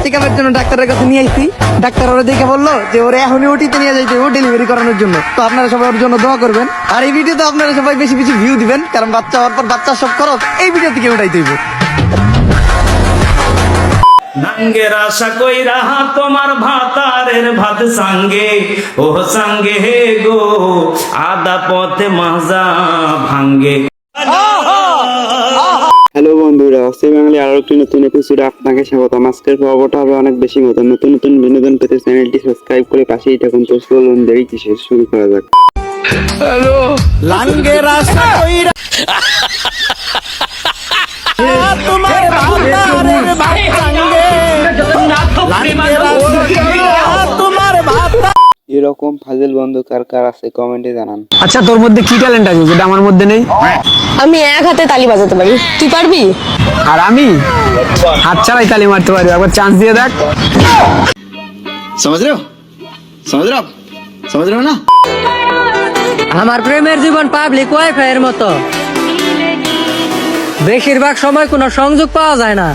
Check আপের জন্য ডাক্তারের কাছে নিয়ে আসছি। ডাক্তার ওরা দেখে বললো যে ওরে এখনই ওটিতে নিয়ে যাইতে ও ডেলিভারি করানোর জন্য। তো আপনারা সবাই ওর জন্য দোয়া করবেন। আর এই ভিডিওতে আপনারা সবাই বেশি বেশি ভিউ দিবেন, কারণ বাচ্চা হওয়ার পর বাচ্চার সব খরচ এই ভিডিও থেকে উঠাইতে হইব। নাঙ্গের আশা কইরা তোমার ভাতারের ভাত সাঙ্গে ও সাঙ্গে হে গো আদা পথে মাজা ভাঙ্গে। হ্যালো বন্ধুরা, অস্ট্রি বাঙালি আরো একটি নতুন এপিসোডে আপনাকে স্বাগতম। আজকের পর্বটা হবে অনেক বেশি নতুন নতুন বিনোদন পেতে চ্যানেলটি সাবস্ক্রাইব করে পাশেই থাকুন। তো চলুন দেরি কিসের, শুরু করা যাক। হ্যালো লাঙ্গের আশা কইরা তোমার ভাতারের ভাত সাঙ্গে লাঙ্গের আশা কইরা তোমার ভাত। এরকম ফাজিল বন্ধু কার কার আছে কমেন্টে জানান। আচ্ছা, তোর মধ্যে কি ট্যালেন্ট আছে যেটা আমার মধ্যে নেই? আমি এক হাতে তালি বাজাতে পারি, তুই পারবি? আর আমি হাত ছাড়াই তালি মারতে পারি। একবার চান্স দিয়ে দেখ। समझ रहे हो समझ रहे हो ना। আমার প্রেমের জীবন পাবলিক ওয়াইফাইয়ের মতো, বেশিরভাগ সময় কোনো সংযোগ পাওয়া যায় না।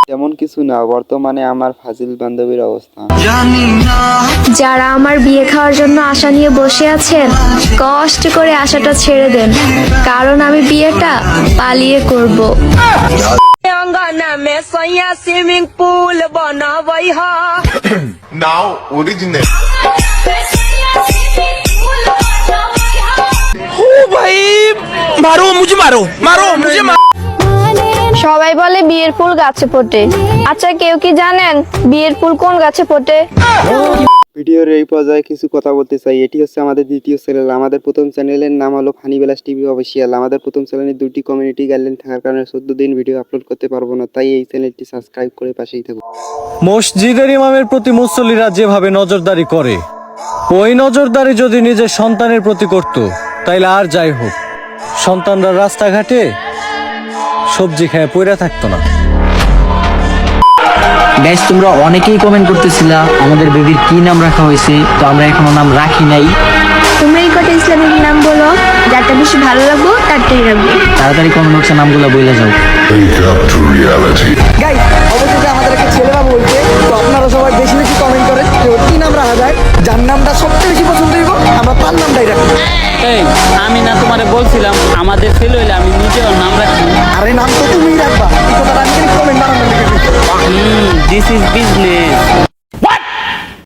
তেমন কিছু না, বর্তমানে আমার ফাজিল বান্ধবীর অবস্থা। যারা আমার বিয়ে খাওয়ার জন্য আশা নিয়ে বসে আছেন, কষ্ট করে আশাটা ছেড়ে দেন, কারণ আমি বিয়েটা পালিয়ে করব। অঙ্গনা মে সইয়া সুইমিং পুল বানাবই হা Now original. সবাই বলে বিয়ের ফুল গাছে ফোটে। আচ্ছা, কেউ কি জানেন বিয়ের ফুল কোন গাছে ফোটে? ভিডিওর এই পর্যায়ে কিছু কথা বলতে চাই। এটি হচ্ছে আমাদের দ্বিতীয় চ্যানেল। আমাদের প্রথম চ্যানেলের নাম হলো ফানি বিলাস টিভি অফিসিয়াল। আমাদের প্রথম চ্যানেলে 2টি কমিউনিটি গাইডলাইন থাকার কারণে 14 দিন ভিডিও আপলোড করতে পারবো না, তাই এই চ্যানেলটি সাবস্ক্রাইব করে পাশেই থাকুন। মসজিদের ইমামের প্রতি মুসল্লিরা যেভাবে নজরদারি করে, ওই নজরদারি যদি নিজের সন্তানের প্রতি করত, তাইলে আর যাই হোক, সন্তানরা রাস্তাঘাটে সবজি খেয়ে পড়ে থাকতো না। গাইস, তোমরা অনেকেই কমেন্ট করতেছিলা আমাদের বেবির কি নাম রাখা হয়েছে, তো আমরা এখনো নাম রাখি নাই। তোমরা এই কটা ইসলামিক নাম বলো, যারটা বেশি ভালো লাগবে তারটাই রাখবো। তাড়াতাড়ি কমেন্ট বক্সে নামগুলো বইলা যাও। গাইস, অবশেষে আমাদের একটা ছেলে বাবু বলছে। তো আপনারা সবাই বেশি বেশি কমেন্ট করেন যে ওর কি নাম রাখা যায়। যার নামটা সবচেয়ে বেশি পছন্দ হইব আমরা তার নামটাই রাখবো। এই, আমি না তোমারে বলছিলাম আমাদের ফেল হইলে আমি নিজেও নাম রাখি। আরে নাম তো তুমিই রাখবা, এই কথাটা আমি কমেন্ট বানানো লিখে দিচ্ছি। This is business.